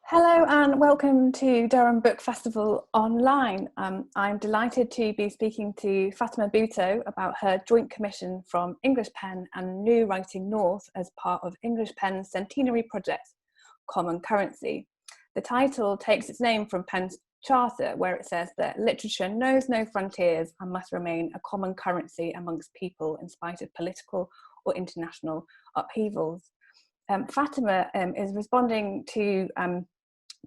Hello and welcome to Durham Book Festival online. I'm delighted to be speaking to Fatima Bhutto about her joint commission from English Pen and New Writing North as part of English Pen's centenary project, Common Currency. The title takes its name from Pen's charter, where it says that literature knows no frontiers and must remain a common currency amongst people in spite of political or international upheavals. Fatima is responding to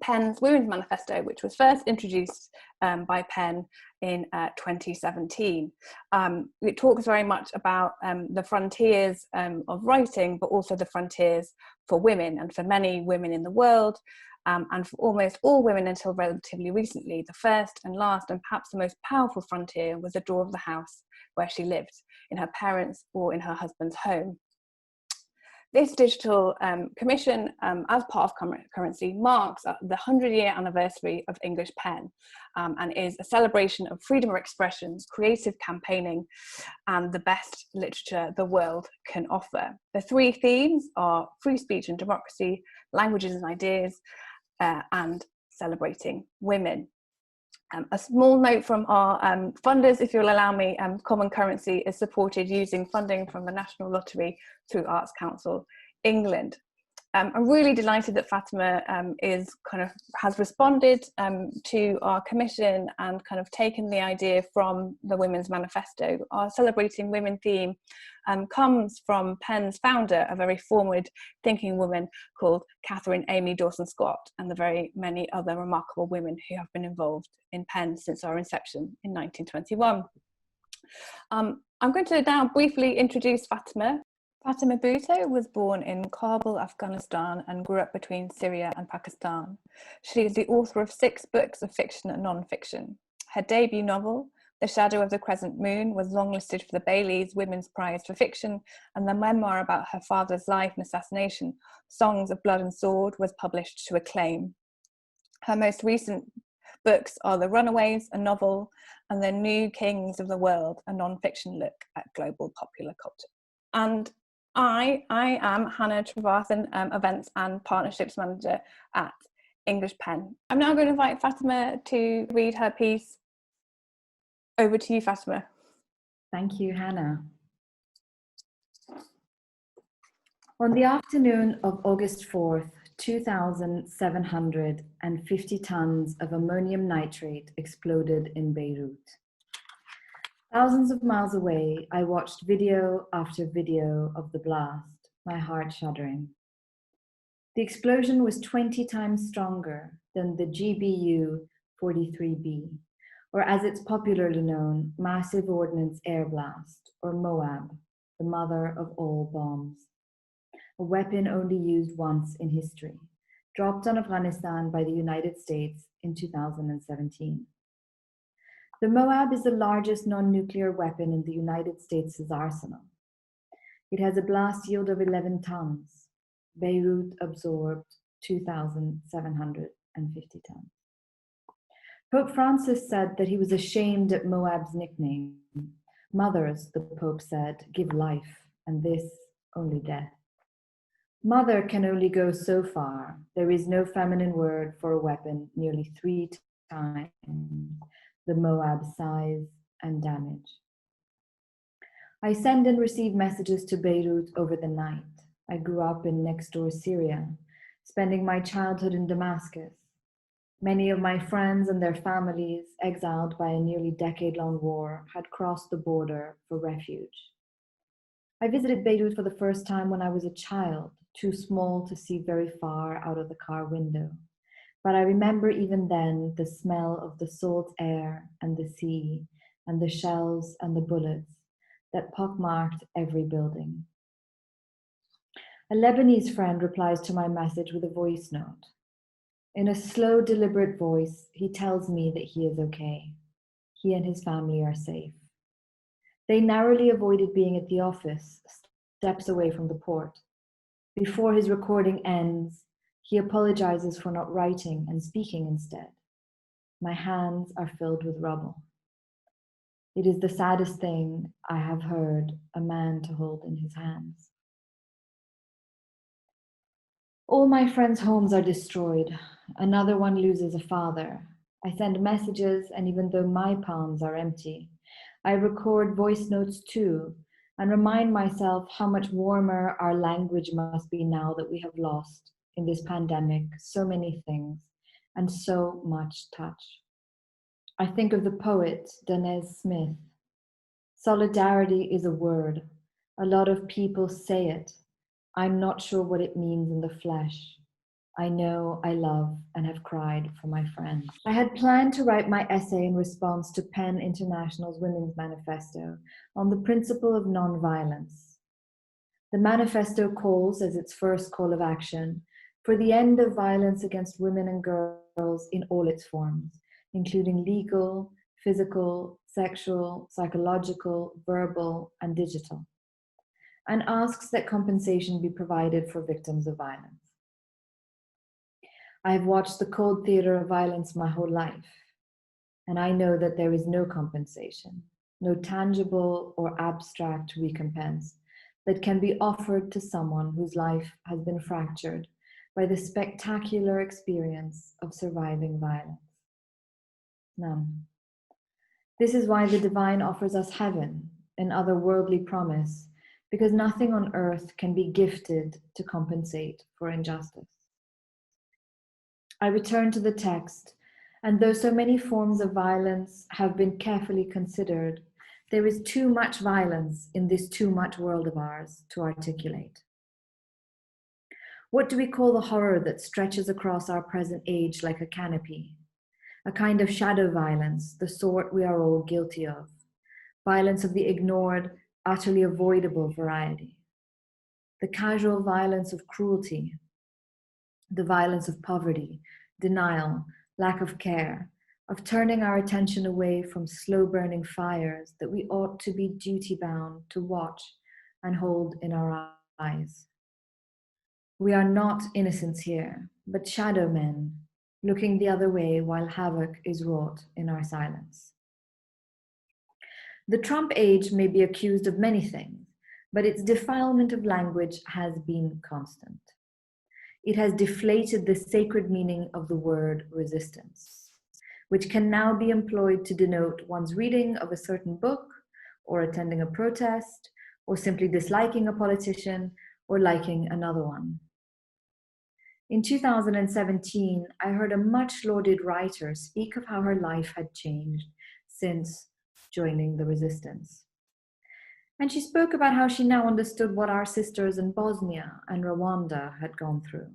Pen's Women's Manifesto, which was first introduced by Pen in 2017. It talks very much about the frontiers of writing, but also the frontiers for women and for many women in the world, and for almost all women until relatively recently. The first and last and perhaps the most powerful frontier was the door of the house where she lived, in her parents' or in her husband's home. This digital commission, as part of Common Currency, marks the 100-year anniversary of English Pen and is a celebration of freedom of expression, creative campaigning, and the best literature the world can offer. The three themes are free speech and democracy, languages and ideas, and celebrating women. A small note from our funders, if you'll allow me. Common Currency is supported using funding from the National Lottery through Arts Council England. I'm really delighted that Fatima has responded to our commission and kind of taken the idea from the Women's Manifesto. Our Celebrating Women theme comes from Pen's founder, a very forward-thinking woman called Catherine Amy Dawson-Scott, and the very many other remarkable women who have been involved in Pen since our inception in 1921. I'm going to now briefly introduce Fatima. Fatima Bhutto was born in Kabul, Afghanistan, and grew up between Syria and Pakistan. She is the author of 6 books of fiction and non-fiction. Her debut novel, The Shadow of the Crescent Moon, was longlisted for the Bailey's Women's Prize for Fiction, and the memoir about her father's life and assassination, Songs of Blood and Sword, was published to acclaim. Her most recent books are The Runaways, a novel, and The New Kings of the World, a non-fiction look at global popular culture. And I am Hannah Trevathan, Events and Partnerships Manager at English Pen. I'm now going to invite Fatima to read her piece. Over to you, Fatima. Thank you, Hannah. On the afternoon of August 4th, 2,750 tons of ammonium nitrate exploded in Beirut. Thousands of miles away, I watched video after video of the blast, my heart shuddering. The explosion was 20 times stronger than the GBU 43B, or as it's popularly known, Massive Ordnance Air Blast, or MOAB, the mother of all bombs. A weapon only used once in history, dropped on Afghanistan by the United States in 2017. The MOAB is the largest non-nuclear weapon in the United States' arsenal. It has a blast yield of 11 tons. Beirut absorbed 2,750 tons. Pope Francis said that he was ashamed at Moab's nickname. Mothers, the Pope said, give life, and this only death. Mother can only go so far. There is no feminine word for a weapon nearly 3 times the Moab size and damage. I send and receive messages to Beirut over the night. I grew up in next-door Syria, spending my childhood in Damascus. Many of my friends and their families, exiled by a nearly decade-long war, had crossed the border for refuge. I visited Beirut for the first time when I was a child, too small to see very far out of the car window. But I remember even then the smell of the salt air and the sea and the shells and the bullets that pockmarked every building. A Lebanese friend replies to my message with a voice note. In a slow, deliberate voice, he tells me that he is okay. He and his family are safe. They narrowly avoided being at the office, steps away from the port. Before his recording ends, he apologizes for not writing and speaking instead. My hands are filled with rubble. It is the saddest thing I have heard a man to hold in his hands. All my friends' homes are destroyed. Another one loses a father. I send messages, and even though my palms are empty, I record voice notes too, and remind myself how much warmer our language must be now that we have lost, in this pandemic, so many things, and so much touch. I think of the poet Danez Smith. Solidarity is a word. A lot of people say it. I'm not sure what it means in the flesh. I know I love and have cried for my friends. I had planned to write my essay in response to PEN International's Women's Manifesto on the principle of non-violence. The manifesto calls, as its first call of action, for the end of violence against women and girls in all its forms, including legal, physical, sexual, psychological, verbal, and digital, and asks that compensation be provided for victims of violence. I have watched the cold theater of violence my whole life, and I know that there is no compensation, no tangible or abstract recompense that can be offered to someone whose life has been fractured by the spectacular experience of surviving violence. None. This is why the divine offers us heaven, an otherworldly promise, because nothing on earth can be gifted to compensate for injustice. I return to the text, and though so many forms of violence have been carefully considered, there is too much violence in this too much world of ours to articulate. What do we call the horror that stretches across our present age like a canopy? A kind of shadow violence, the sort we are all guilty of. Violence of the ignored, utterly avoidable variety. The casual violence of cruelty. The violence of poverty, denial, lack of care, of turning our attention away from slow-burning fires that we ought to be duty-bound to watch and hold in our eyes. We are not innocents here, but shadow men, looking the other way while havoc is wrought in our silence. The Trump age may be accused of many things, but its defilement of language has been constant. It has deflated the sacred meaning of the word resistance, which can now be employed to denote one's reading of a certain book, or attending a protest, or simply disliking a politician, or liking another one. In 2017, I heard a much lauded writer speak of how her life had changed since joining the resistance. And she spoke about how she now understood what our sisters in Bosnia and Rwanda had gone through.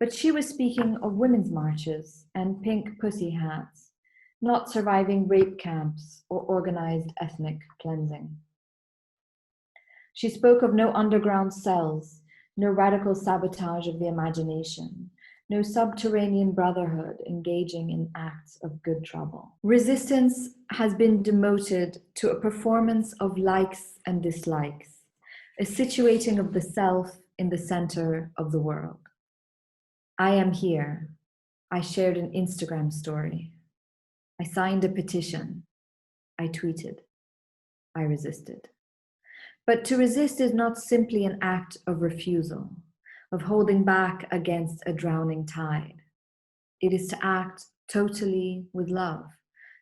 But she was speaking of women's marches and pink pussy hats, not surviving rape camps or organized ethnic cleansing. She spoke of no underground cells, no radical sabotage of the imagination, no subterranean brotherhood engaging in acts of good trouble. Resistance has been demoted to a performance of likes and dislikes, a situating of the self in the center of the world. I am here. I shared an Instagram story. I signed a petition. I tweeted. I resisted. But to resist is not simply an act of refusal, of holding back against a drowning tide. It is to act totally with love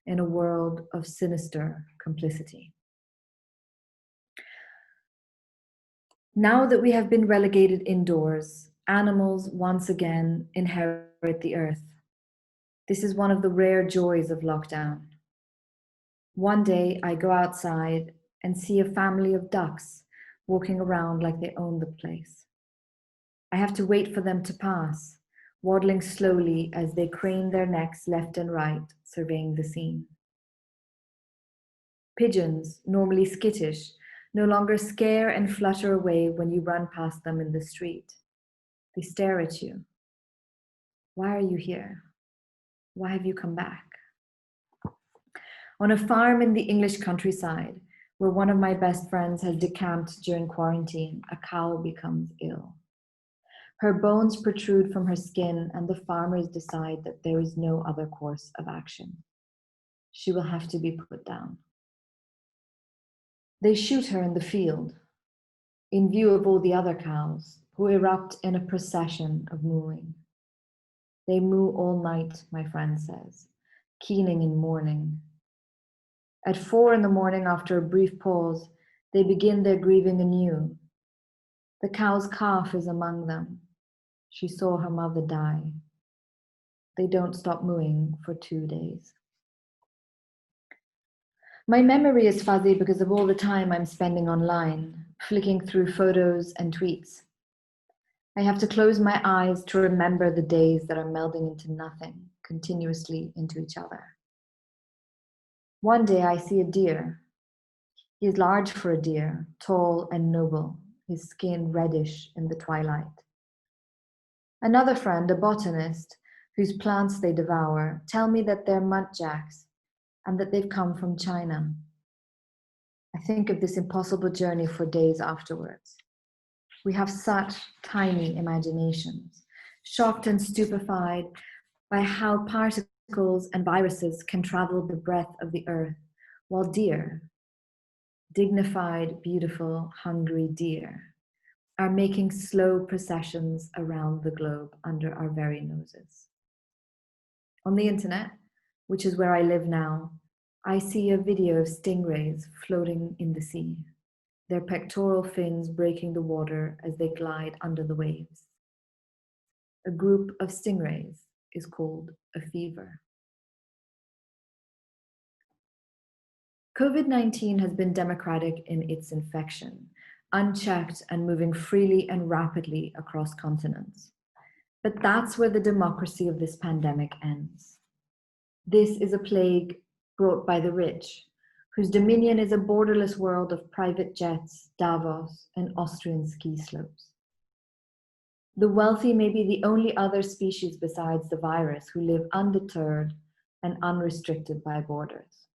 in a world of sinister complicity. Now that we have been relegated indoors, animals once again inherit the earth. This is one of the rare joys of lockdown. One day I go outside and see a family of ducks walking around like they own the place. I have to wait for them to pass, waddling slowly as they crane their necks left and right, surveying the scene. Pigeons, normally skittish, no longer scare and flutter away when you run past them in the street. They stare at you. Why are you here? Why have you come back? On a farm in the English countryside, where one of my best friends has decamped during quarantine, a cow becomes ill. Her bones protrude from her skin, and the farmers decide that there is no other course of action. She will have to be put down. They shoot her in the field, in view of all the other cows, who erupt in a procession of mooing. They moo all night, my friend says, keening in mourning. At 4 a.m, after a brief pause, they begin their grieving anew. The cow's calf is among them. She saw her mother die. They don't stop mooing for 2 days. My memory is fuzzy because of all the time I'm spending online, flicking through photos and tweets. I have to close my eyes to remember the days that are melding into nothing, continuously into each other. One day I see a deer. He is large for a deer, tall and noble, his skin reddish in the twilight. Another friend, a botanist, whose plants they devour, tell me that they're muntjacs and that they've come from China. I think of this impossible journey for days afterwards. We have such tiny imaginations, shocked and stupefied by how particles and viruses can travel the breadth of the earth, while deer, dignified, beautiful, hungry deer, are making slow processions around the globe under our very noses. On the internet, which is where I live now, I see a video of stingrays floating in the sea, their pectoral fins breaking the water as they glide under the waves. A group of stingrays is called a fever. COVID-19 has been democratic in its infection, unchecked and moving freely and rapidly across continents. But that's where the democracy of this pandemic ends. This is a plague brought by the rich, whose dominion is a borderless world of private jets, Davos, and Austrian ski slopes. The wealthy may be the only other species besides the virus who live undeterred and unrestricted by borders.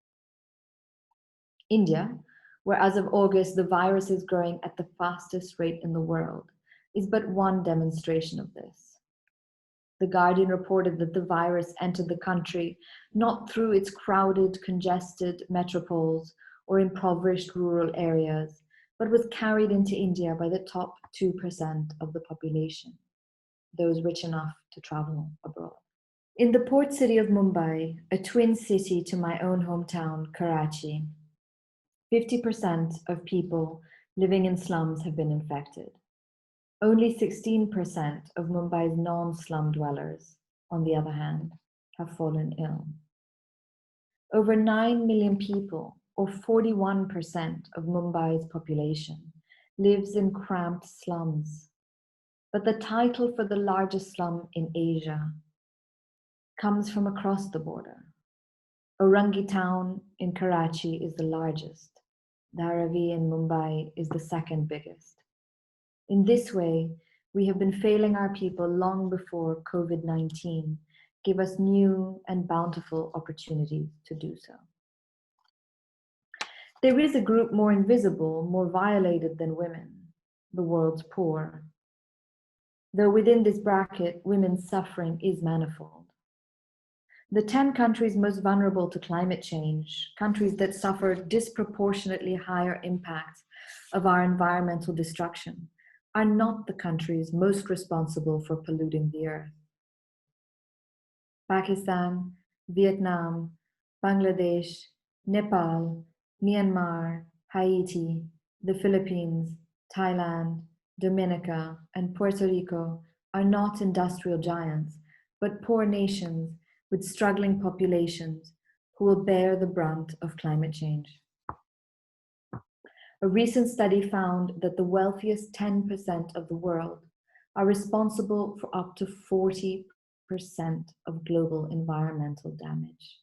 India, where as of August the virus is growing at the fastest rate in the world, is but one demonstration of this. The Guardian reported that the virus entered the country not through its crowded, congested metropoles or impoverished rural areas, but was carried into India by the top 2% of the population, those rich enough to travel abroad. In the port city of Mumbai, a twin city to my own hometown, Karachi, 50% of people living in slums have been infected. Only 16% of Mumbai's non-slum dwellers, on the other hand, have fallen ill. Over 9 million people, or 41% of Mumbai's population, lives in cramped slums. But the title for the largest slum in Asia comes from across the border. Orangi town in Karachi is the largest. Dharavi in Mumbai is the second biggest. In this way, we have been failing our people long before COVID-19 gave us new and bountiful opportunities to do so. There is a group more invisible, more violated than women, the world's poor. Though within this bracket, women's suffering is manifold. The 10 countries most vulnerable to climate change, countries that suffer disproportionately higher impacts of our environmental destruction, are not the countries most responsible for polluting the earth. Pakistan, Vietnam, Bangladesh, Nepal, Myanmar, Haiti, the Philippines, Thailand, Dominica, and Puerto Rico are not industrial giants, but poor nations with struggling populations who will bear the brunt of climate change. A recent study found that the wealthiest 10% of the world are responsible for up to 40% of global environmental damage.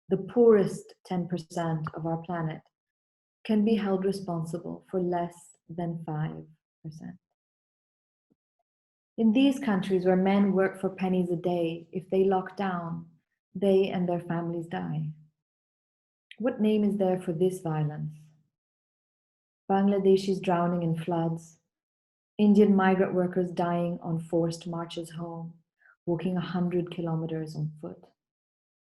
The poorest 10% of our planet can be held responsible for less than 5%. In these countries where men work for pennies a day, if they lock down, they and their families die. What name is there for this violence? Bangladeshis drowning in floods, Indian migrant workers dying on forced marches home, walking 100 kilometers on foot.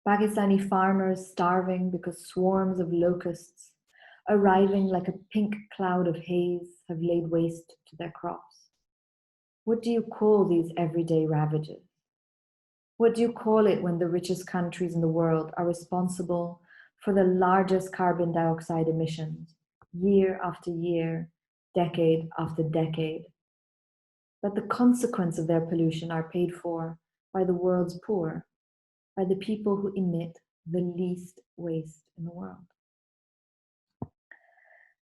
Pakistani farmers starving because swarms of locusts, arriving like a pink cloud of haze, have laid waste to their crops. What do you call these everyday ravages? What do you call it when the richest countries in the world are responsible for the largest carbon dioxide emissions, year after year, decade after decade? But the consequence of their pollution are paid for by the world's poor, by the people who emit the least waste in the world.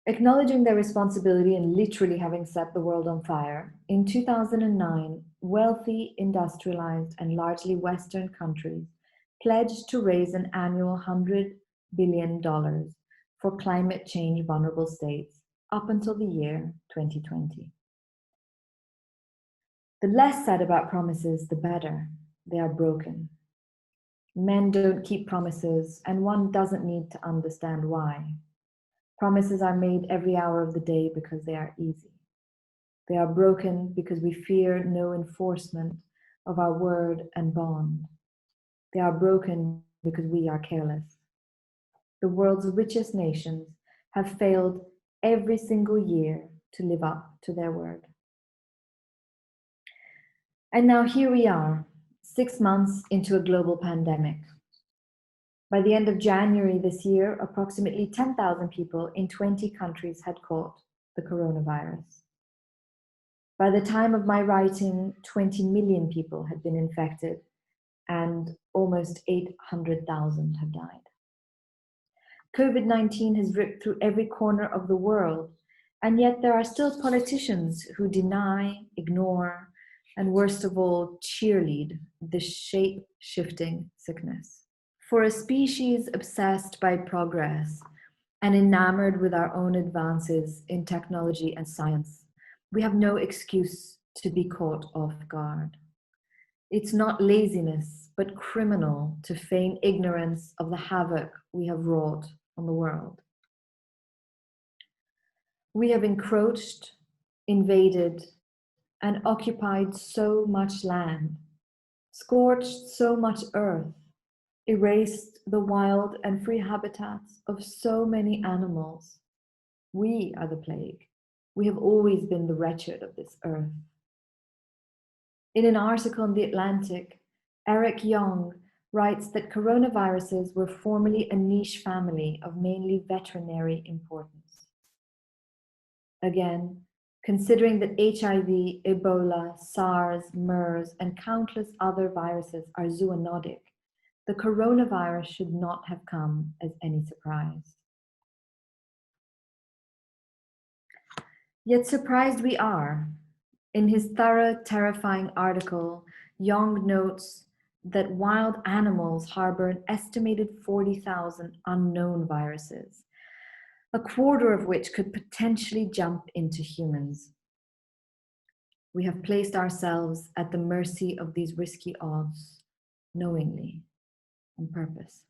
Acknowledging their responsibility and literally having set the world on fire, in 2009, wealthy, industrialized, and largely Western countries pledged to raise an annual $100 billion for climate change vulnerable states up until the year 2020. The less said about promises, the better. They are broken. Men don't keep promises, and one doesn't need to understand why. Promises are made every hour of the day because they are easy. They are broken because we fear no enforcement of our word and bond. They are broken because we are careless. The world's richest nations have failed every single year to live up to their word. And now here we are, 6 months into a global pandemic. By the end of January this year, approximately 10,000 people in 20 countries had caught the coronavirus. By the time of my writing, 20 million people had been infected and almost 800,000 have died. COVID-19 has ripped through every corner of the world, and yet there are still politicians who deny, ignore, and worst of all, cheerlead this shape-shifting sickness. For a species obsessed by progress and enamored with our own advances in technology and science, we have no excuse to be caught off guard. It's not laziness, but criminal to feign ignorance of the havoc we have wrought on the world. We have encroached, invaded, and occupied so much land, scorched so much earth, erased the wild and free habitats of so many animals. We are the plague. We have always been the wretched of this earth. In an article in The Atlantic, Eric Young writes that coronaviruses were formerly a niche family of mainly veterinary importance. Again, considering that HIV, Ebola, SARS, MERS, and countless other viruses are zoonotic, the coronavirus should not have come as any surprise. Yet surprised we are. In his thorough, terrifying article, Young notes that wild animals harbor an estimated 40,000 unknown viruses, a quarter of which could potentially jump into humans. We have placed ourselves at the mercy of these risky odds, knowingly, on purpose.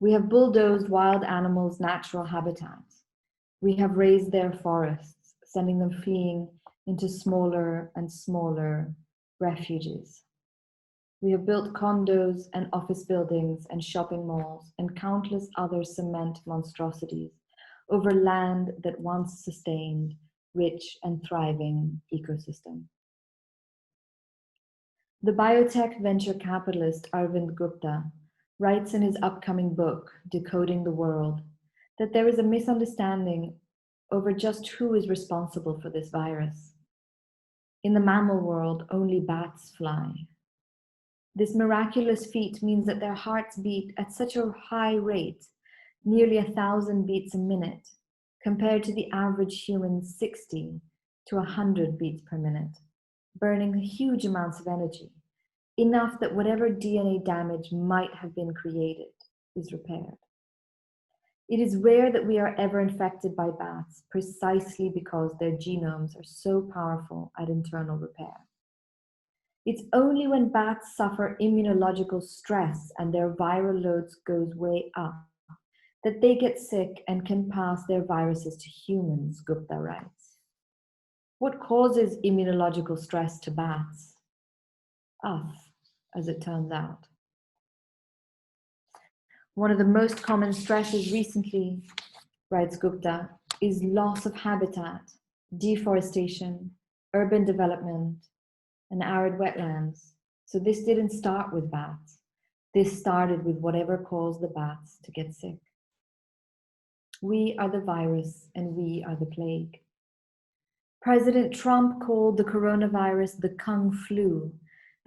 We have bulldozed wild animals' natural habitats. We have razed their forests, sending them fleeing into smaller and smaller refuges. We have built condos and office buildings and shopping malls and countless other cement monstrosities over land that once sustained rich and thriving ecosystem. The biotech venture capitalist Arvind Gupta writes in his upcoming book, Decoding the World, that there is a misunderstanding over just who is responsible for this virus. In the mammal world, only bats fly. This miraculous feat means that their hearts beat at such a high rate, nearly 1,000 beats a minute, compared to the average human's 60 to 100 beats per minute, burning huge amounts of energy, enough that whatever DNA damage might have been created is repaired. It is rare that we are ever infected by bats precisely because their genomes are so powerful at internal repair. It's only when bats suffer immunological stress and their viral loads goes way up that they get sick and can pass their viruses to humans, Gupta writes. What causes immunological stress to bats? Us, as it turns out. One of the most common stresses recently, writes Gupta, is loss of habitat, deforestation, urban development, and arid wetlands. So this didn't start with bats. This started with whatever caused the bats to get sick. We are the virus and we are the plague. President Trump called the coronavirus the Kung flu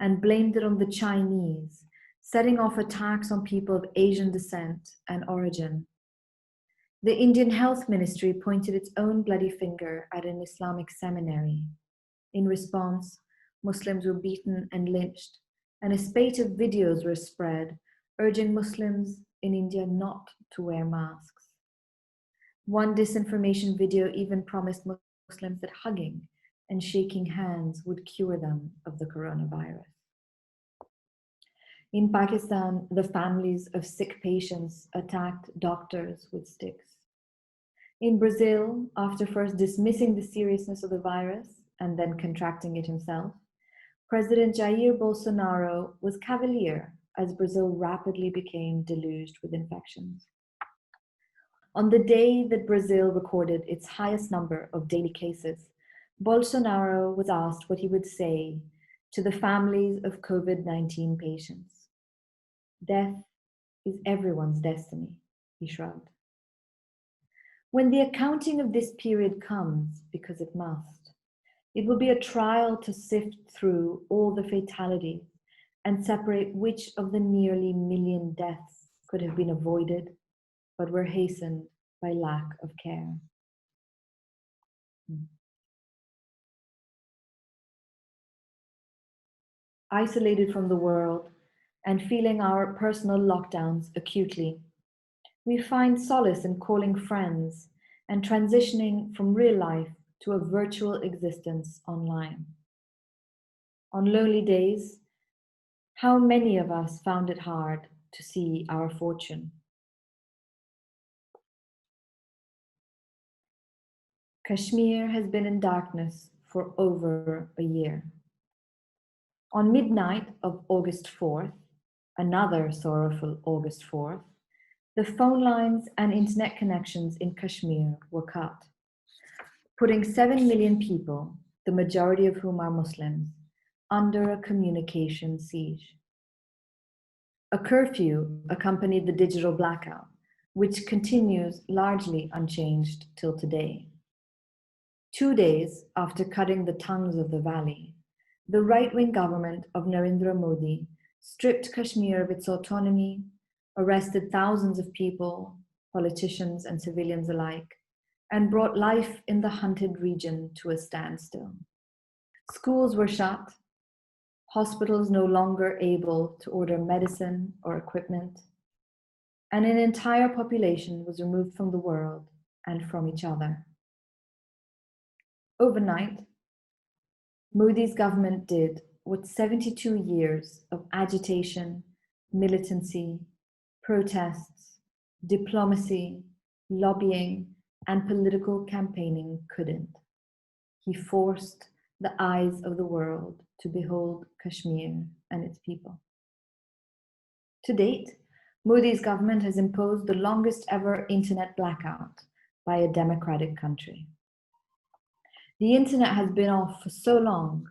and blamed it on the Chinese, setting off attacks on people of Asian descent and origin. The Indian Health Ministry pointed its own bloody finger at an Islamic seminary. In response, Muslims were beaten and lynched, and a spate of videos were spread urging Muslims in India not to wear masks. One disinformation video even promised Muslims that hugging and shaking hands would cure them of the coronavirus. In Pakistan, the families of sick patients attacked doctors with sticks. In Brazil, after first dismissing the seriousness of the virus and then contracting it himself, President Jair Bolsonaro was cavalier as Brazil rapidly became deluged with infections. On the day that Brazil recorded its highest number of daily cases, Bolsonaro was asked what he would say to the families of COVID-19 patients. Death is everyone's destiny, he shrugged. When the accounting of this period comes, because it must, it will be a trial to sift through all the fatalities and separate which of the nearly 1 million deaths could have been avoided but were hastened by lack of care. Isolated from the world and feeling our personal lockdowns acutely, we find solace in calling friends and transitioning from real life to a virtual existence online. On lonely days, how many of us found it hard to see our fortune? Kashmir has been in darkness for over a year. On midnight of August 4th, another sorrowful August 4th, the phone lines and internet connections in Kashmir were cut, putting 7 million people, the majority of whom are Muslims, under a communication siege. A curfew accompanied the digital blackout, which continues largely unchanged till today. 2 days after cutting the tongues of the valley, the right-wing government of Narendra Modi stripped Kashmir of its autonomy, arrested thousands of people, politicians and civilians alike, and brought life in the hunted region to a standstill. Schools were shut, hospitals no longer able to order medicine or equipment, and an entire population was removed from the world and from each other. Overnight, Modi's government did what 72 years of agitation, militancy, protests, diplomacy, lobbying, and political campaigning couldn't. He forced the eyes of the world to behold Kashmir and its people. To date, Modi's government has imposed the longest ever internet blackout by a democratic country. The internet has been off for so long,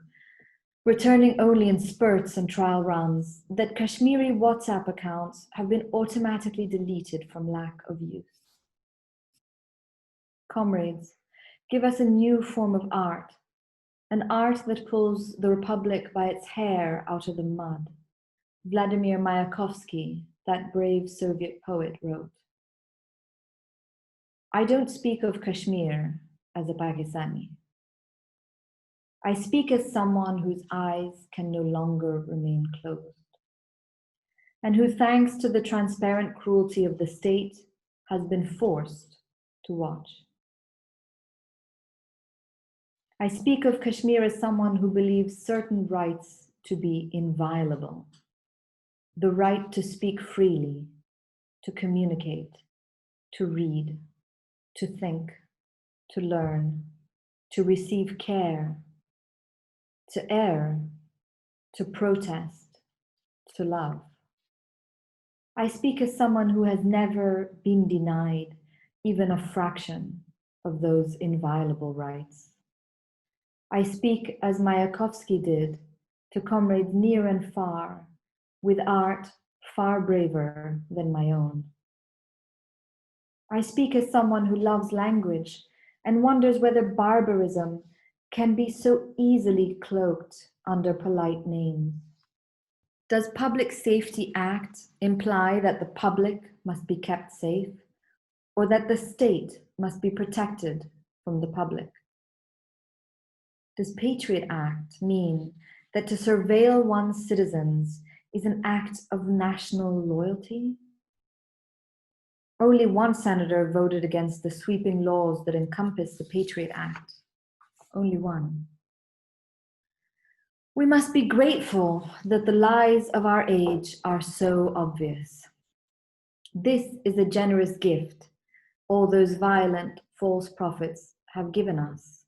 returning only in spurts and trial runs, that Kashmiri WhatsApp accounts have been automatically deleted from lack of use. Comrades, give us a new form of art, an art that pulls the Republic by its hair out of the mud. Vladimir Mayakovsky, that brave Soviet poet, wrote. I don't speak of Kashmir as a Pakistani. I speak as someone whose eyes can no longer remain closed, and who, thanks to the transparent cruelty of the state, has been forced to watch. I speak of Kashmir as someone who believes certain rights to be inviolable. The right to speak freely, to communicate, to read, to think, to learn, to receive care, to err, to protest, to love. I speak as someone who has never been denied even a fraction of those inviolable rights. I speak as Mayakovsky did, to comrades near and far, with art far braver than my own. I speak as someone who loves language and wonders whether barbarism can be so easily cloaked under polite names. Does Public Safety Act imply that the public must be kept safe, or that the state must be protected from the public? Does Patriot Act mean that to surveil one's citizens is an act of national loyalty? Only one senator voted against the sweeping laws that encompass the Patriot Act. Only one. We must be grateful that the lies of our age are so obvious. This is a generous gift all those violent false prophets have given us.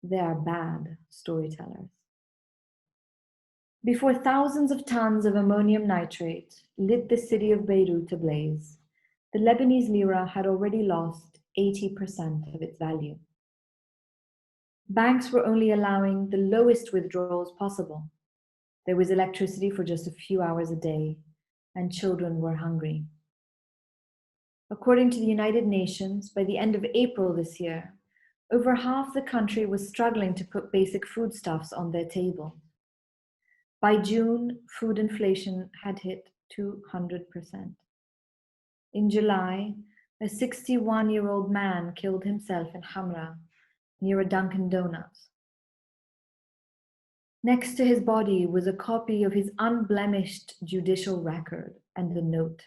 They are bad storytellers. Before thousands of tons of ammonium nitrate lit the city of Beirut ablaze, the Lebanese lira had already lost 80% of its value. Banks were only allowing the lowest withdrawals possible. There was electricity for just a few hours a day, and children were hungry. According to the United Nations, by the end of April this year, over half the country was struggling to put basic foodstuffs on their table. By June, food inflation had hit 200%. In July, a 61-year-old man killed himself in Hamra, near a Dunkin' Donuts. Next to his body was a copy of his unblemished judicial record and a note.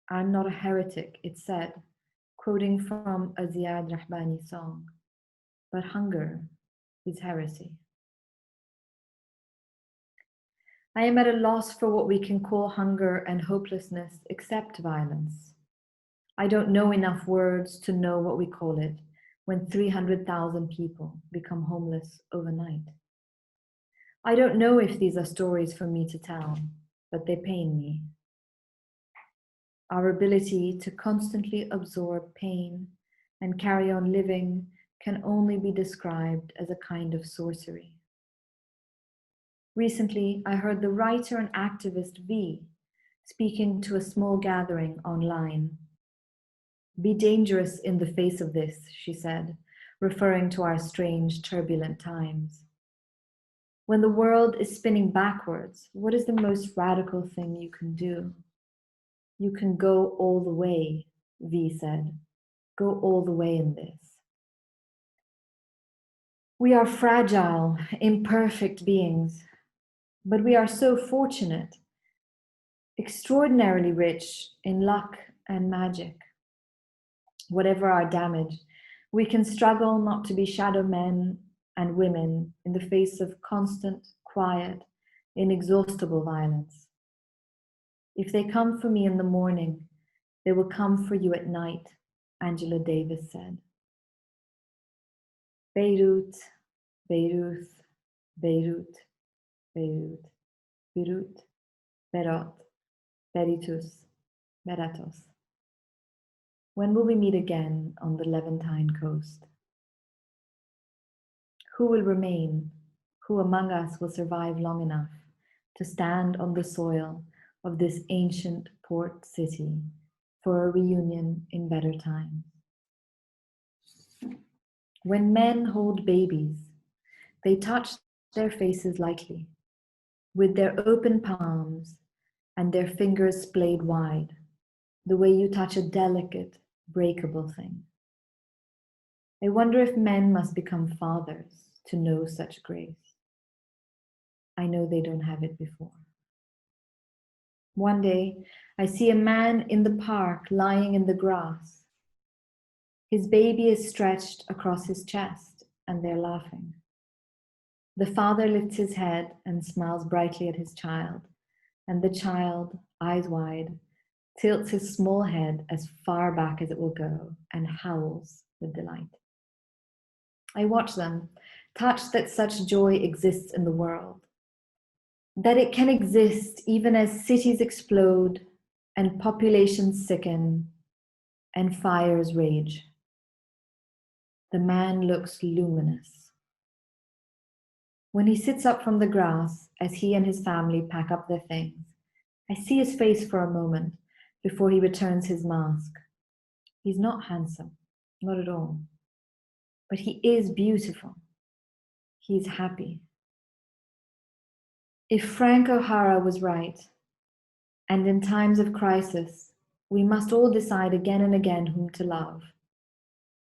"I'm not a heretic," it said, quoting from a Ziad Rahbani song, "but hunger is heresy." I am at a loss for what we can call hunger and hopelessness except violence. I don't know enough words to know what we call it when 300,000 people become homeless overnight. I don't know if these are stories for me to tell, but they pain me. Our ability to constantly absorb pain and carry on living can only be described as a kind of sorcery. Recently, I heard the writer and activist V speaking to a small gathering online. "Be dangerous in the face of this," she said, referring to our strange, turbulent times. When the world is spinning backwards, what is the most radical thing you can do? "You can go all the way," V said. "Go all the way in this." We are fragile, imperfect beings, but we are so fortunate, extraordinarily rich in luck and magic. Whatever our damage, we can struggle not to be shadow men and women in the face of constant, quiet, inexhaustible violence. "If they come for me in the morning, they will come for you at night," Angela Davis said. Beirut, Beirut, Beirut, Beirut, Beirut, Beirut, Berytus, Beratos. When will we meet again on the Levantine coast? Who will remain? Who among us will survive long enough to stand on the soil of this ancient port city for a reunion in better times? When men hold babies, they touch their faces lightly, with their open palms and their fingers splayed wide, the way you touch a delicate, breakable thing. I wonder if men must become fathers to know such grace. I know they don't have it before. One day, I see a man in the park lying in the grass. His baby is stretched across his chest, and they're laughing. The father lifts his head and smiles brightly at his child, and the child, eyes wide, tilts his small head as far back as it will go and howls with delight. I watch them, touched that such joy exists in the world, that it can exist even as cities explode and populations sicken and fires rage. The man looks luminous, When he sits up from the grass as he and his family pack up their things, I see his face for a moment before he returns his mask. He's not handsome, not at all. But he is beautiful. He's happy. If Frank O'Hara was right, and in times of crisis, we must all decide again and again whom to love,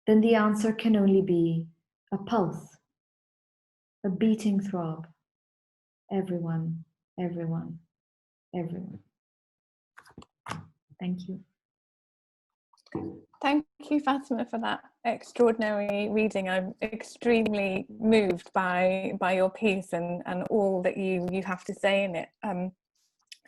then the answer can only be a pulse, a beating throb. Everyone, everyone, everyone. Thank you. Thank you, Fatima, for that extraordinary reading. I'm extremely moved by your piece and all that you have to say in it.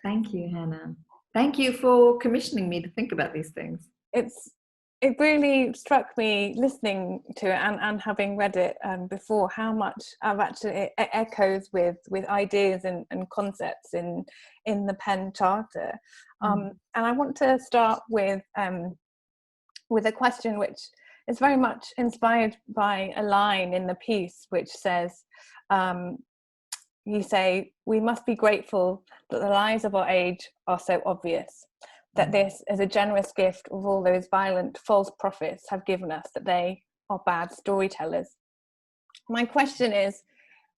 Thank you, Hannah. Thank you for commissioning me to think about these things. It really struck me listening to it and having read it before how much I've actually it echoes with ideas and concepts in the Penn Charter. And I want to start with a question which is very much inspired by a line in the piece which says, you say, "We must be grateful that the lies of our age are so obvious, that this is a generous gift of all those violent false prophets have given us, that they are bad storytellers." My question is,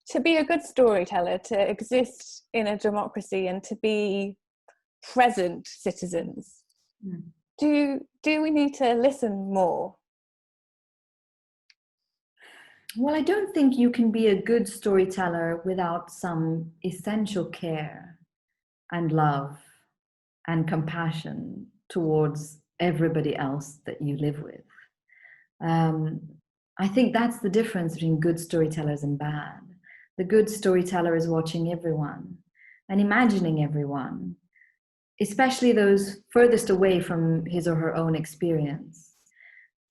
to be a good storyteller, to exist in a democracy and to be present citizens, do we need to listen more? Well, I don't think you can be a good storyteller without some essential care and love and compassion towards everybody else that you live with. I think that's the difference between good storytellers and bad. The good storyteller is watching everyone and imagining everyone, especially those furthest away from his or her own experience.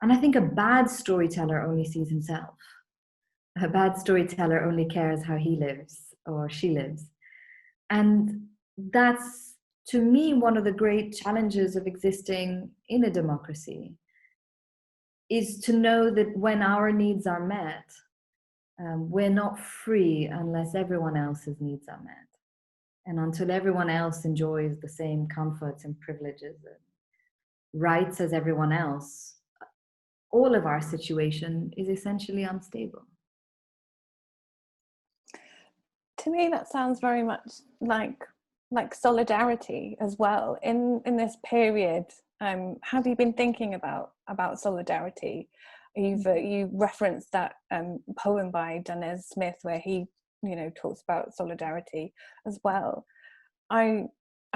And I think a bad storyteller only sees himself. A bad storyteller only cares how he lives or she lives. And that's, to me, one of the great challenges of existing in a democracy, is to know that when our needs are met, we're not free unless everyone else's needs are met. And until everyone else enjoys the same comforts and privileges and rights as everyone else, all of our situation is essentially unstable. To me, that sounds very much like solidarity as well. In this period, have you been thinking about solidarity? You referenced that poem by Danez Smith where he, talks about solidarity as well. I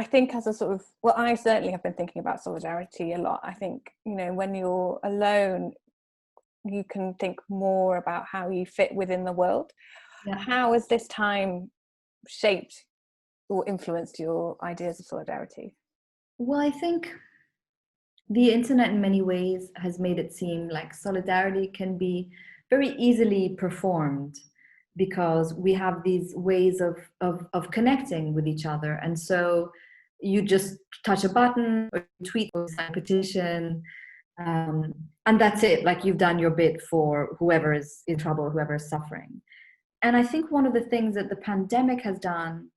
think as a sort of, well, I certainly have been thinking about solidarity a lot. I think, when you're alone, you can think more about how you fit within the world. Yeah. How has this time shaped or influenced your ideas of solidarity? Well, I think the internet in many ways has made it seem like solidarity can be very easily performed because we have these ways of connecting with each other. And so you just touch a button or tweet or sign a petition, and that's it. Like, you've done your bit for whoever is in trouble, whoever is suffering. And I think one of the things that the pandemic has done,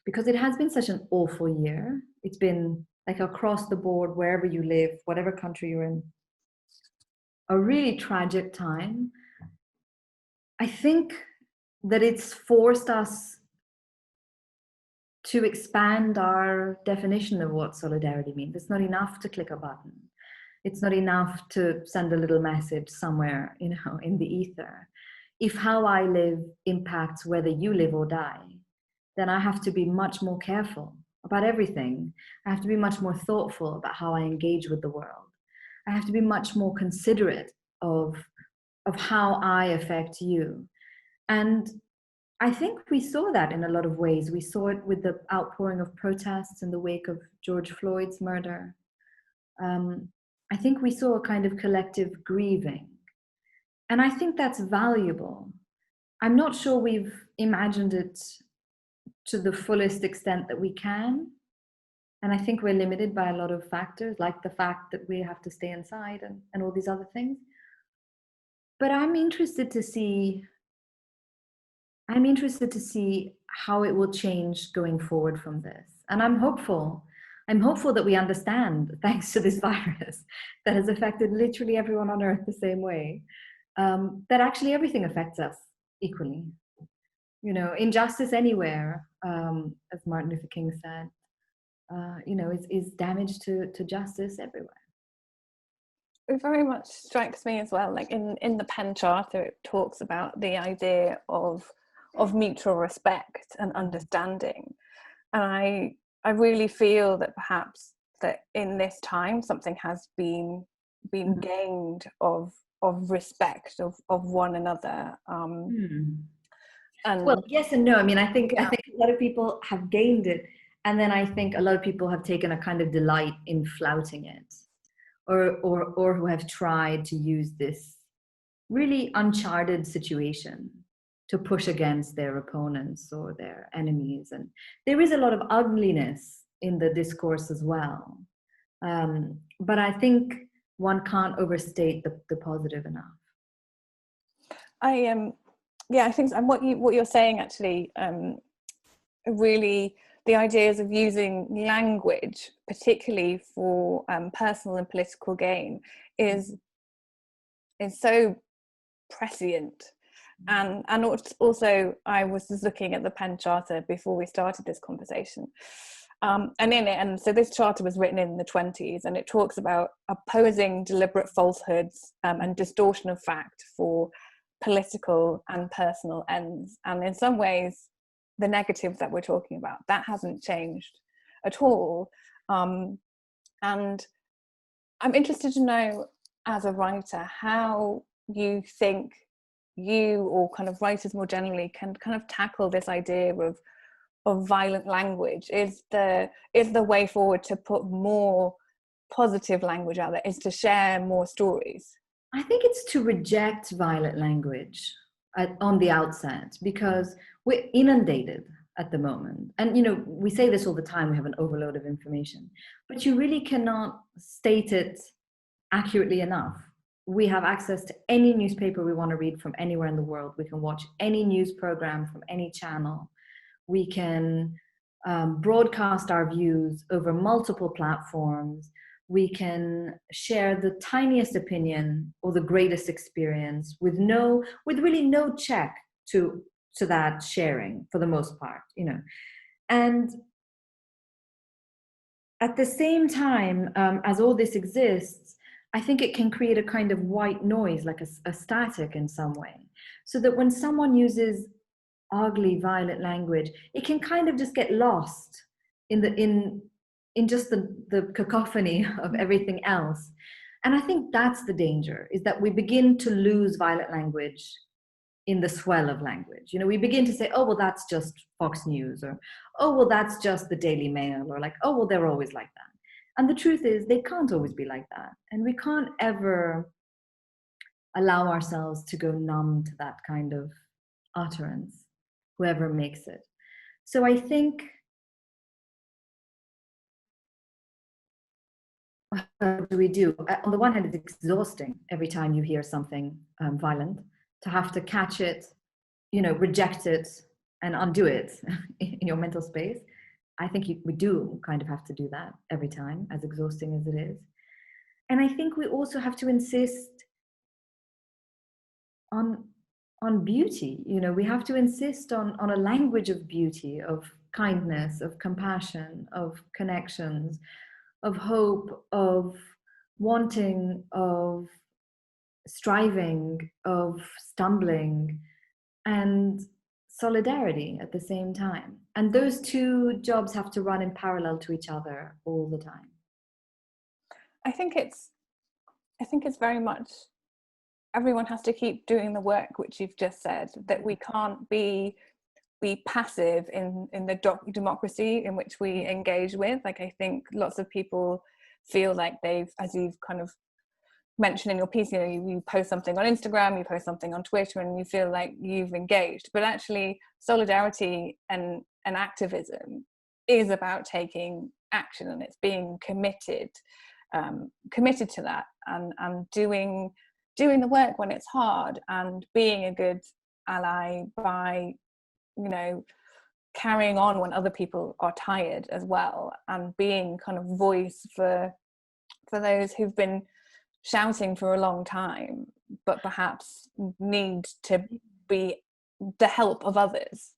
because it has been such an awful year, it's been like across the board, wherever you live, whatever country you're in, a really tragic time. I think that it's forced us to expand our definition of what solidarity means. It's not enough to click a button. It's not enough to send a little message somewhere, in the ether. If how I live impacts whether you live or die, then I have to be much more careful about everything. I have to be much more thoughtful about how I engage with the world. I have to be much more considerate of how I affect you. And I think we saw that in a lot of ways. We saw it with the outpouring of protests in the wake of George Floyd's murder. I think we saw a kind of collective grieving. And I think that's valuable. I'm not sure we've imagined it to the fullest extent that we can. And I think we're limited by a lot of factors, like the fact that we have to stay inside and all these other things. But I'm interested to see I'm interested to see how it will change going forward from this. And I'm hopeful. I'm hopeful that we understand, thanks to this virus that has affected literally everyone on earth the same way, that actually everything affects us equally. You know, injustice anywhere, as Martin Luther King said, you know, is damage to justice everywhere. It very much strikes me as well, like in the Penn Charter, it talks about the idea of mutual respect and understanding. And I really feel that perhaps that in this time something has been gained of respect of one another. And Well, yes and no. I mean, I think yeah. a lot of people have gained it, and then I think a lot of people have taken a kind of delight in flouting it, or who have tried to use this really uncharted situation to push against their opponents or their enemies. And there is a lot of ugliness in the discourse as well. But I think one can't overstate the positive enough. I think, and what you're saying actually, really, the ideas of using language, particularly for personal and political gain, is so prescient. And also, I was just looking at the Penn Charter before we started this conversation, and in it, and so this charter was written in the 1920s, and it talks about opposing deliberate falsehoods and distortion of fact for political and personal ends. And in some ways, the negative that we're talking about, that hasn't changed at all. And I'm interested to know, as a writer, how you think you, or kind of writers more generally, can kind of tackle this idea of violent language. Is the way forward to put more positive language out there, is to share more stories? I think it's to reject violent language on the outset, because we're inundated at the moment. And, you know, we say this all the time, we have an overload of information, but you really cannot state it accurately enough. We have access to any newspaper we want to read from anywhere in the world. We can watch any news program from any channel. We can broadcast our views over multiple platforms. We can share the tiniest opinion or the greatest experience with really no check to that sharing, for the most part, you know. And at the same time, as all this exists, I think it can create a kind of white noise, like a static in some way, so that when someone uses ugly, violent language, it can kind of just get lost in just the cacophony of everything else. And I think that's the danger, is that we begin to lose violent language in the swell of language. You know, we begin to say, oh, well, that's just Fox News, or, oh, well, that's just the Daily Mail, or like, oh, well, they're always like that. And the truth is, they can't always be like that. And we can't ever allow ourselves to go numb to that kind of utterance, whoever makes it. So I think, what do we do? On the one hand, it's exhausting every time you hear something violent, to have to catch it, you know, reject it, and undo it in your mental space. I think we do kind of have to do that every time, as exhausting as it is. And I think we also have to insist on beauty. You know, we have to insist on a language of beauty, of kindness, of compassion, of connections, of hope, of wanting, of striving, of stumbling, and solidarity at the same time. And those two jobs have to run in parallel to each other all the time. I think it's very much, everyone has to keep doing the work which you've just said, that we can't be passive in the democracy in which we engage with. Like, I think lots of people feel like they've, as you've kind of mentioned in your piece, you know, you post something on Instagram, you post something on Twitter, and you feel like you've engaged. But actually, solidarity and activism is about taking action, and it's being committed to that, and doing the work when it's hard, and being a good ally by you know, carrying on when other people are tired as well, and being kind of voice for those who've been shouting for a long time, but perhaps need to be the help of others.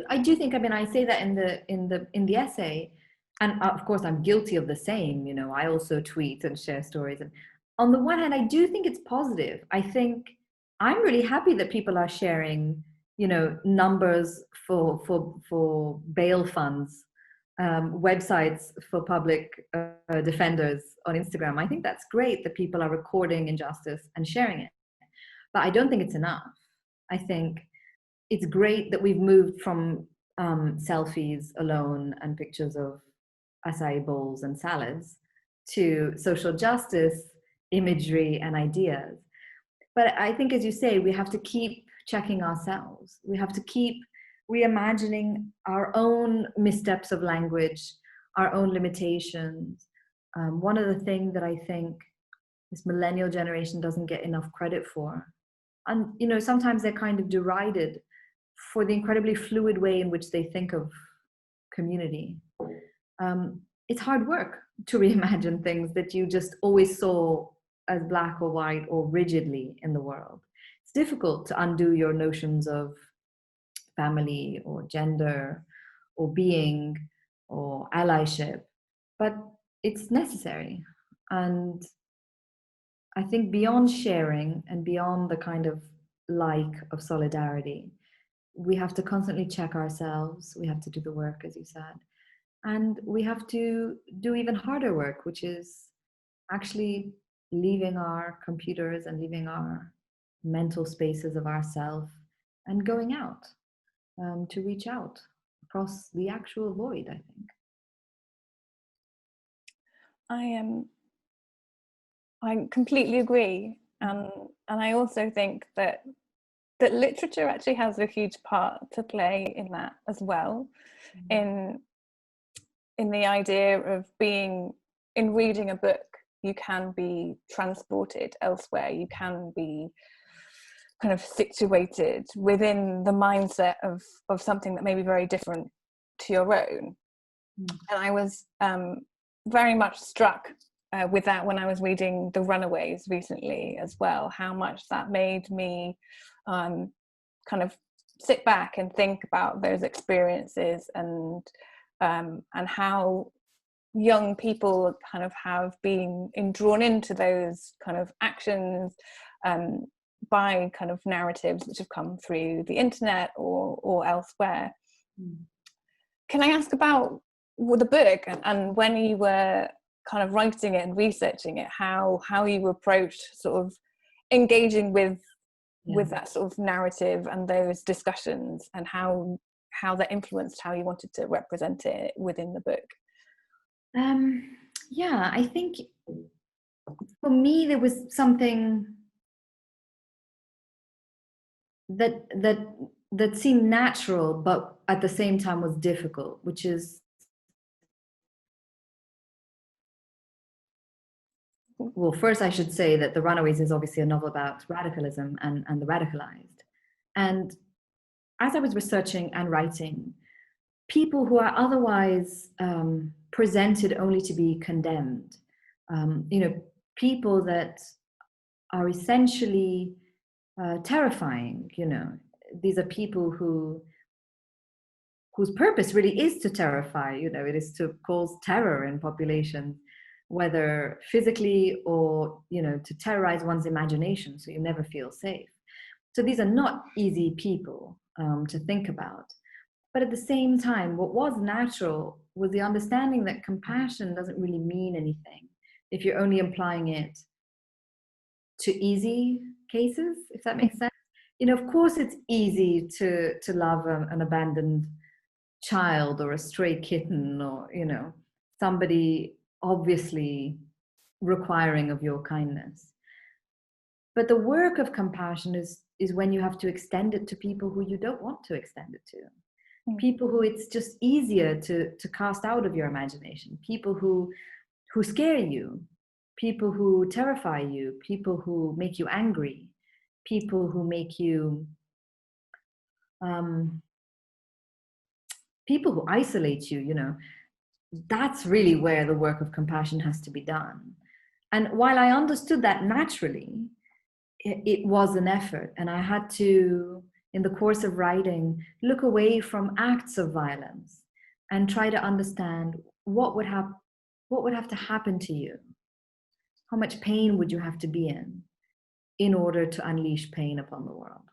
I do think, I mean, I say that in the essay, and of course I'm guilty of the same, you know, I also tweet and share stories. And on the one hand, I do think it's positive. I think I'm really happy that people are sharing, you know, numbers for bail funds, websites for public defenders on Instagram. I think that's great that people are recording injustice and sharing it. But I don't think it's enough. I think it's great that we've moved from selfies alone and pictures of acai bowls and salads to social justice, imagery, and ideas. But I think, as you say, we have to keep checking ourselves. We have to keep reimagining our own missteps of language, our own limitations. One of the things that I think this millennial generation doesn't get enough credit for, and you know, sometimes they're kind of derided for the incredibly fluid way in which they think of community. It's hard work to reimagine things that you just always saw as black or white or rigidly in the world. It's difficult to undo your notions of family or gender or being or allyship, but it's necessary. And I think beyond sharing and beyond the kind of like of solidarity, we have to constantly check ourselves. We have to do the work, as you said. And we have to do even harder work, which is actually leaving our computers and leaving our mental spaces of ourself and going out to reach out across the actual void, I think. I completely agree. And I also think that literature actually has a huge part to play in that as well, in the idea of being, in reading a book, you can be transported elsewhere, you can be kind of situated within the mindset of something that may be very different to your own. And I was very much struck with that when I was reading The Runaways recently as well, how much that made me kind of sit back and think about those experiences, and how young people kind of have been drawn into those kind of actions by kind of narratives which have come through the internet or elsewhere. Can I ask about the book and when you were kind of writing it and researching it, how you approached sort of engaging with that sort of narrative and those discussions, and how that influenced how you wanted to represent it within the book? Yeah, I think for me there was something that seemed natural, but at the same time was difficult, which is, well, first I should say that The Runaways is obviously a novel about radicalism and the radicalized. And as I was researching and writing, people who are otherwise presented only to be condemned, you know, people that are essentially terrifying, you know, these are people whose purpose really is to terrify, you know, it is to cause terror in populations, whether physically or, you know, to terrorize one's imagination so you never feel safe. So these are not easy people to think about. But at the same time, what was natural was the understanding that compassion doesn't really mean anything if you're only applying it to easy cases, if that makes sense. You know, of course it's easy to love an abandoned child or a stray kitten, or, you know, somebody obviously requiring of your kindness. But the work of compassion is when you have to extend it to people who you don't want to extend it to. People who it's just easier to cast out of your imagination, people who scare you, people who terrify you, people who make you angry, people who make you people who isolate you, that's really where the work of compassion has to be done. And while I understood that naturally, it was an effort. And I had to, in the course of writing, look away from acts of violence and try to understand what would have to happen to you. How much pain would you have to be in order to unleash pain upon the world?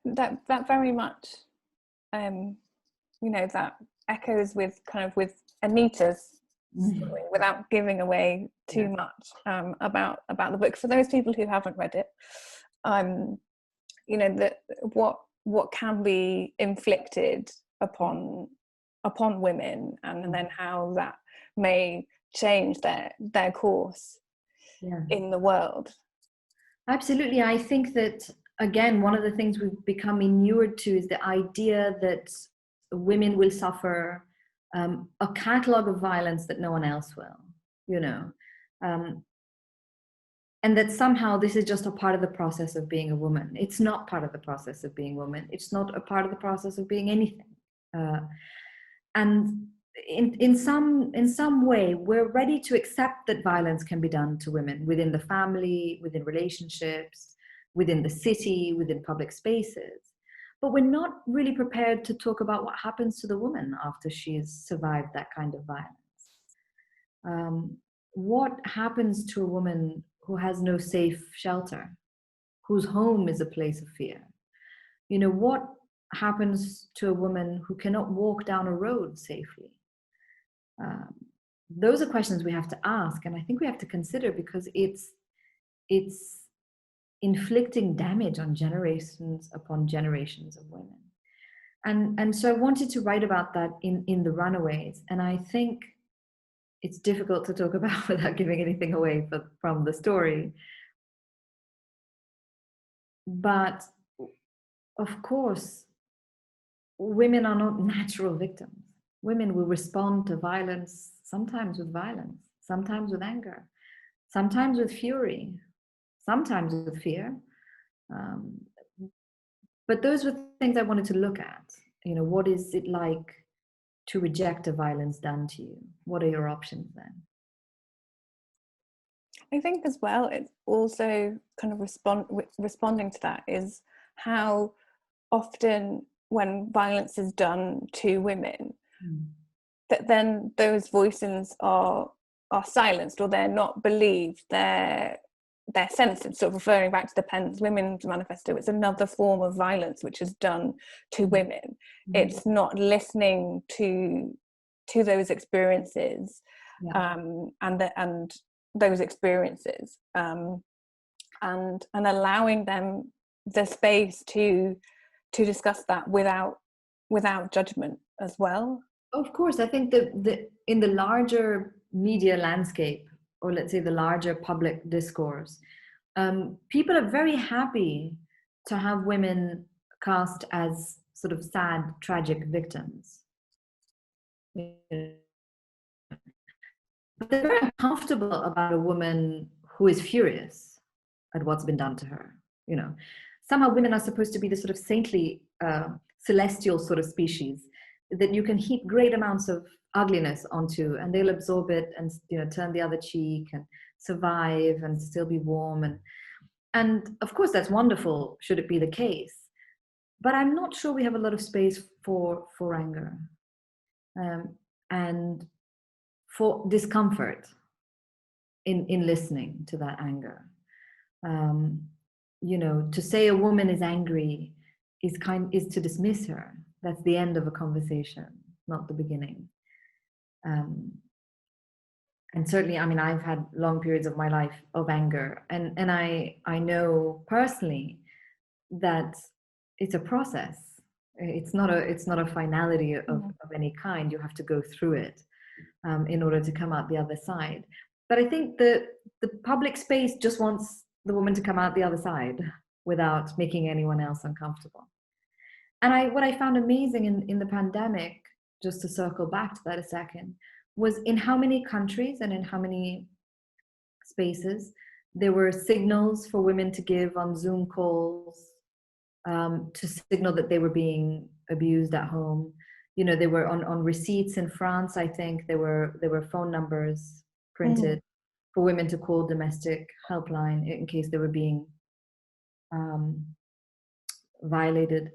That very much, that echoes with Anita's story, without giving away too much about the book. For those people who haven't read it, that what can be inflicted upon women, and then how that may change their course in the world. Absolutely. I think that, again, one of the things we've become inured to is the idea that women will suffer a catalogue of violence that no one else will, and that somehow this is just a part of the process of being a woman. It's not part of the process of being a woman. It's not a part of the process of being anything. And in some way, we're ready to accept that violence can be done to women within the family, within relationships, within the city, within public spaces. But we're not really prepared to talk about what happens to the woman after she's survived that kind of violence. What happens to a woman who has no safe shelter, whose home is a place of fear? What happens to a woman who cannot walk down a road safely? Those are questions we have to ask, and I think we have to consider, because it's inflicting damage on generations upon generations of women. And so I wanted to write about that in the Runaways, and I think it's difficult to talk about without giving anything away from the story. But of course, women are not natural victims. Women will respond to violence, sometimes with violence, sometimes with anger, sometimes with fury, sometimes with fear. But those were things I wanted to look at. What is it like to reject a violence done to you? What are your options then? I think as well, it's also kind of responding to that is how often when violence is done to women, that then those voices are silenced, or they're not believed, they're censored. Sort of referring back to the Penn's Women's Manifesto, it's another form of violence which is done to women. It's not listening to those experiences, and those experiences, and allowing them the space to discuss that without judgment as well. Of course, I think that in the larger media landscape, or let's say the larger public discourse, people are very happy to have women cast as sort of sad, tragic victims. But they're very uncomfortable about a woman who is furious at what's been done to her. Somehow women are supposed to be the sort of saintly, celestial sort of species that you can heap great amounts of ugliness onto, and they'll absorb it and turn the other cheek and survive and still be warm. And of course that's wonderful, should it be the case. But I'm not sure we have a lot of space for anger, and for discomfort in listening to that anger. To say a woman is angry is to dismiss her. That's the end of a conversation, not the beginning. And certainly, I've had long periods of my life of anger, and I know personally that it's a process. It's not a finality of any kind. You have to go through it in order to come out the other side. But I think the public space just wants the woman to come out the other side without making anyone else uncomfortable. And what I found amazing in the pandemic, just to circle back to that a second, was in how many countries and in how many spaces there were signals for women to give on Zoom calls to signal that they were being abused at home. You know, they were on receipts in France, I think, there were phone numbers printed for women to call domestic helpline in case they were being violated.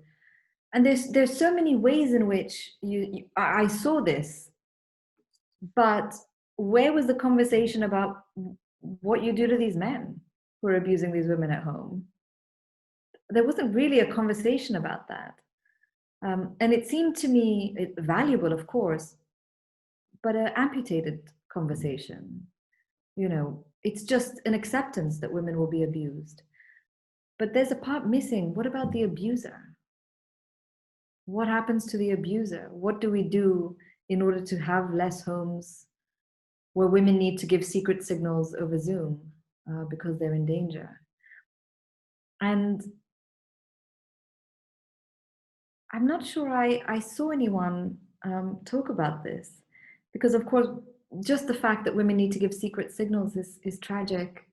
And there's so many ways in which I saw this, but where was the conversation about what you do to these men who are abusing these women at home? There wasn't really a conversation about that. And it seemed to me valuable, of course, but an amputated conversation. You know, it's just an acceptance that women will be abused. But there's a part missing. What about the abuser? What happens to the abuser? What do we do in order to have less homes where women need to give secret signals over Zoom because they're in danger? And I'm not sure I saw anyone talk about this, because of course, just the fact that women need to give secret signals is tragic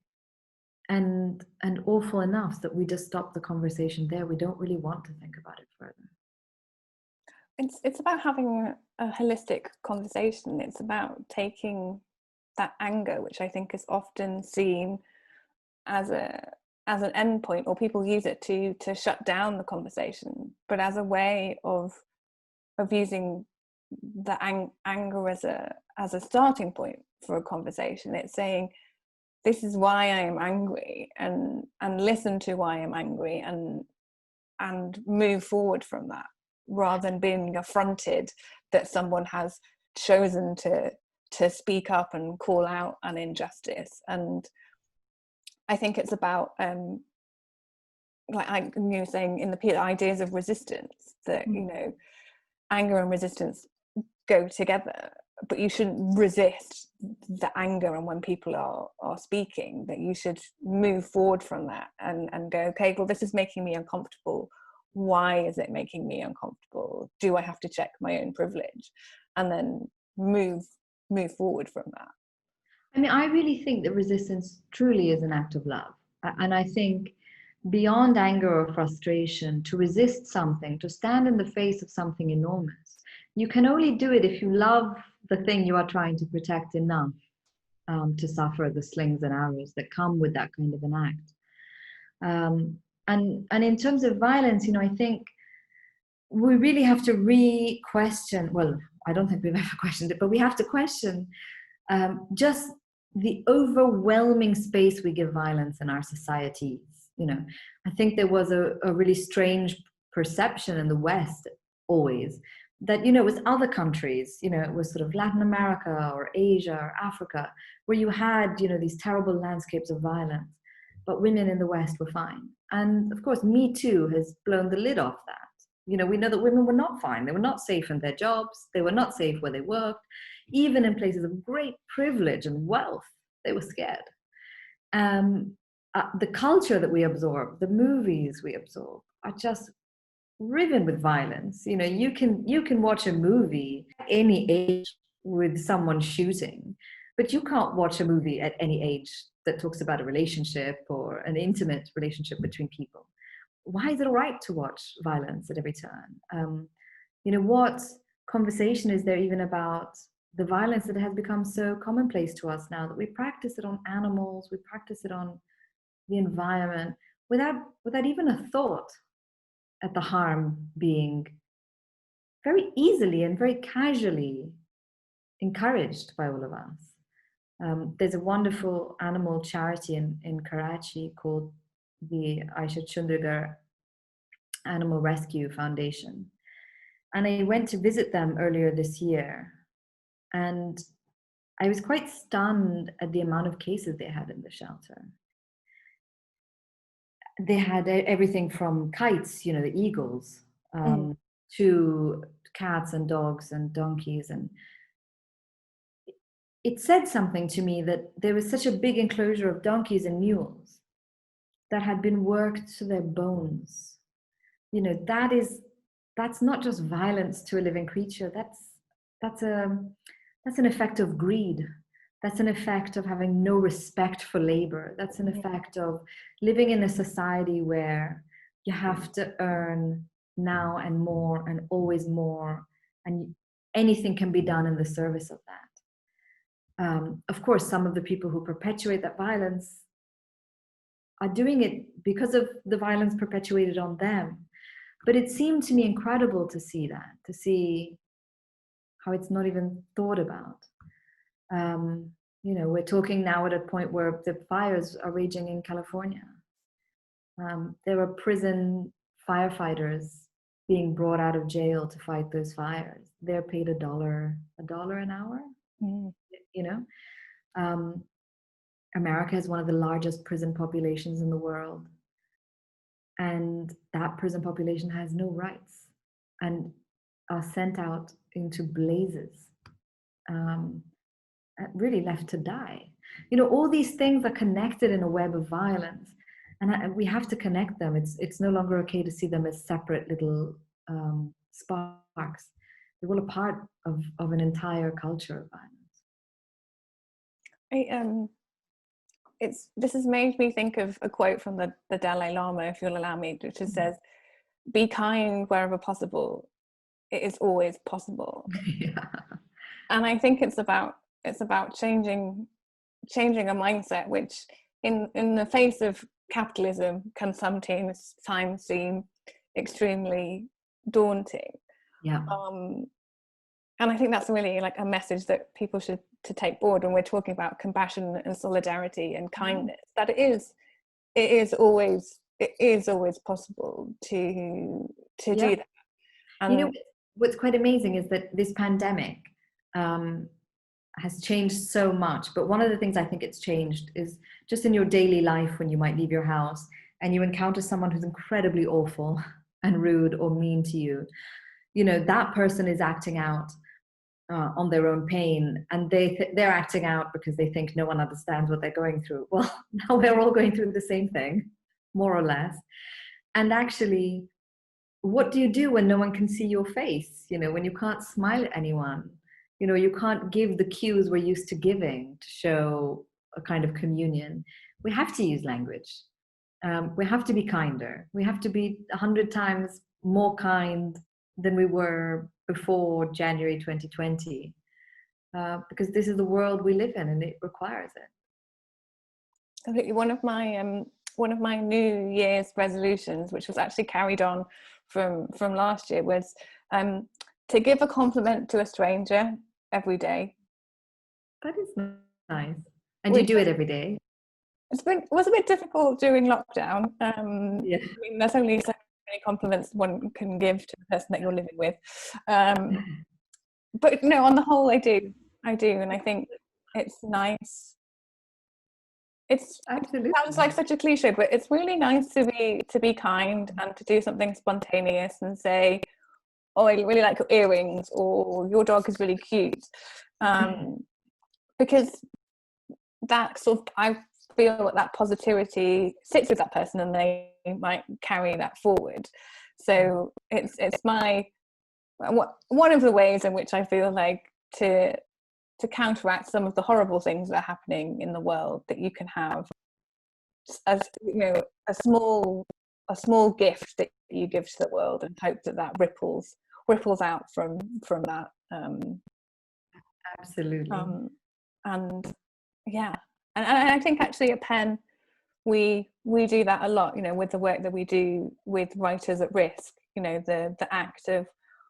and awful enough that we just stop the conversation there. We don't really want to think about it further. It's about having a holistic conversation. It's about taking that anger, which I think is often seen as an endpoint, or people use it to shut down the conversation, but as a way of using the anger as a starting point for a conversation. It's saying, this is why I am angry, and listen to why I'm angry, and move forward from that, rather than being affronted that someone has chosen to speak up and call out an injustice. And I think it's about like you were saying in the ideas of resistance, that you know, anger and resistance go together, but you shouldn't resist the anger. And when people are speaking, that you should move forward from that and go, okay, well, this is making me uncomfortable. Why is it making me uncomfortable? Do I have to check my own privilege? And then move forward from that. I mean, I really think that resistance truly is an act of love. And I think beyond anger or frustration, to resist something, to stand in the face of something enormous, you can only do it if you love the thing you are trying to protect enough to suffer the slings and arrows that come with that kind of an act. And in terms of violence, you know, I think we really have to re-question, well, I don't think we've ever questioned it, but we have to question just the overwhelming space we give violence in our societies. You know, I think there was a really strange perception in the West always that, you know, it was other countries, you know, it was sort of Latin America or Asia or Africa, where you had, you know, these terrible landscapes of violence, but women in the West were fine. And of course, Me Too has blown the lid off that. You know, we know that women were not fine. They were not safe in their jobs. They were not safe where they worked. Even in places of great privilege and wealth, they were scared. The culture that we absorb, the movies we absorb, are just riven with violence. You know, you can watch a movie at any age with someone shooting, but you can't watch a movie at any age that talks about a relationship or an intimate relationship between people. Why is it all right to watch violence at every turn? You know, what conversation is there even about the violence that has become so commonplace to us now, that we practice it on animals, we practice it on the environment, without even a thought at the harm being very easily and very casually encouraged by all of us. There's a wonderful animal charity in Karachi called the Aisha Chundragar Animal Rescue Foundation. And I went to visit them earlier this year, and I was quite stunned at the amount of cases they had in the shelter. They had everything from kites, you know, the eagles, to cats and dogs and donkeys. And it said something to me that there was such a big enclosure of donkeys and mules that had been worked to their bones. You know, that's not just violence to a living creature. That's an effect of greed. That's an effect of having no respect for labor. That's an effect of living in a society where you have to earn now and more and always more, and anything can be done in the service of that. Of course, some of the people who perpetuate that violence are doing it because of the violence perpetuated on them. But it seemed to me incredible to see that, to see how it's not even thought about. You know, we're talking now at a point where the fires are raging in California. There are prison firefighters being brought out of jail to fight those fires. They're paid $1 an hour. Mm. You know, America has one of the largest prison populations in the world, and that prison population has no rights and are sent out into blazes, really left to die. You know, all these things are connected in a web of violence, and we have to connect them. It's no longer okay to see them as separate little sparks. They're all a part of an entire culture of violence. This has made me think of a quote from the Dalai Lama, if you'll allow me, which says, "Be kind wherever possible. It is always possible." Yeah. And I think it's about changing a mindset, which in the face of capitalism can sometimes seem extremely daunting. Yeah. And I think that's really like a message that people should to take board when we're talking about compassion and solidarity and kindness, that it is always possible to do that. And you know, what's quite amazing is that this pandemic has changed so much, but one of the things I think it's changed is just in your daily life, when you might leave your house and you encounter someone who's incredibly awful and rude or mean to you, you know, that person is acting out on their own pain, and they're acting out because they think no one understands what they're going through. Well, now we're all going through the same thing, more or less. And actually, what do you do when no one can see your face? You know, when you can't smile at anyone, you know, you can't give the cues we're used to giving to show a kind of communion. We have to use language. We have to be kinder. We have to be 100 times more kind than we were before January 2020, because this is the world we live in and it requires it. Completely. One of my New Year's resolutions, which was actually carried on from last year, was to give a compliment to a stranger every day. That is nice. And you do it every day? It was a bit difficult during lockdown. Yeah. I mean, there's only so many compliments one can give to the person that you're living with. But no, on the whole, I do, and I think it's nice. Absolutely. It sounds like such a cliche, but it's really nice to be kind and to do something spontaneous and say, "Oh, I really like your earrings," or "Your dog is really cute," because that sort of, I feel that positivity sits with that person and they might carry that forward. So it's one of the ways in which I feel like to counteract some of the horrible things that are happening in the world, that you can have, as you know, a small gift that you give to the world and hope that ripples out from that. Absolutely. And yeah, and I think actually at Penn we do that a lot, you know, with the work that we do with writers at risk. You know, the act of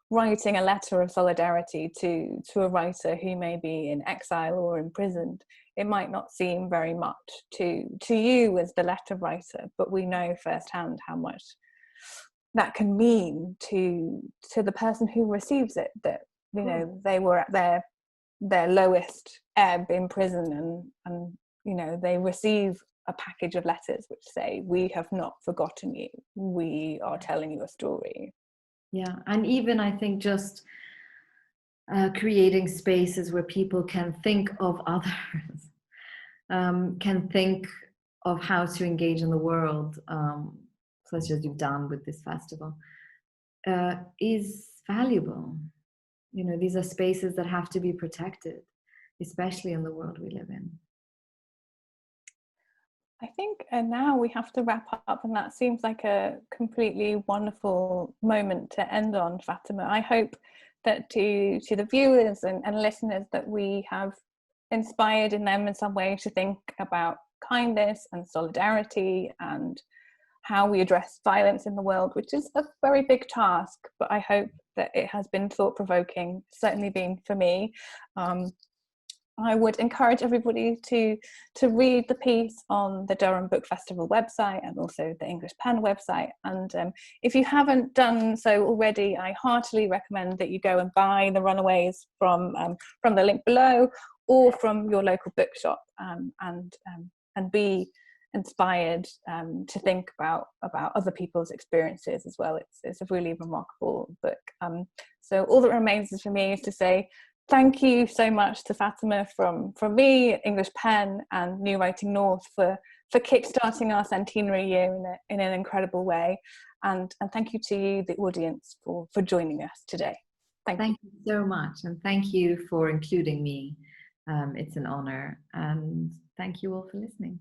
writing a letter of solidarity to a writer who may be in exile or imprisoned. It might not seem very much to you as the letter writer, but we know firsthand how much that can mean to the person who receives it, that, you know, they were at their lowest ebb in prison, and you know, they receive a package of letters which say, "We have not forgotten you, we are telling you a story." Yeah, and even I think just creating spaces where people can think of others, can think of how to engage in the world, such as you've done with this festival, is valuable. You know, these are spaces that have to be protected, especially in the world we live in. I think now we have to wrap up, and that seems like a completely wonderful moment to end on, Fatima. I hope that to the viewers and listeners that we have inspired in them in some way to think about kindness and solidarity and how we address violence in the world, which is a very big task, but I hope that it has been thought-provoking, certainly been for me. I would encourage everybody to read the piece on the Durham Book Festival website and also the English Pen website. And if you haven't done so already, I heartily recommend that you go and buy the Runaways from the link below or from your local bookshop, and be inspired to think about other people's experiences as well. It's a really remarkable book. So all that remains for me is to say thank you so much to Fatima from me, English Pen, and New Writing North for kickstarting our centenary year in an incredible way, and thank you to you, the audience, for joining us today. Thank you so much, and thank you for including me. It's an honor, and thank you all for listening.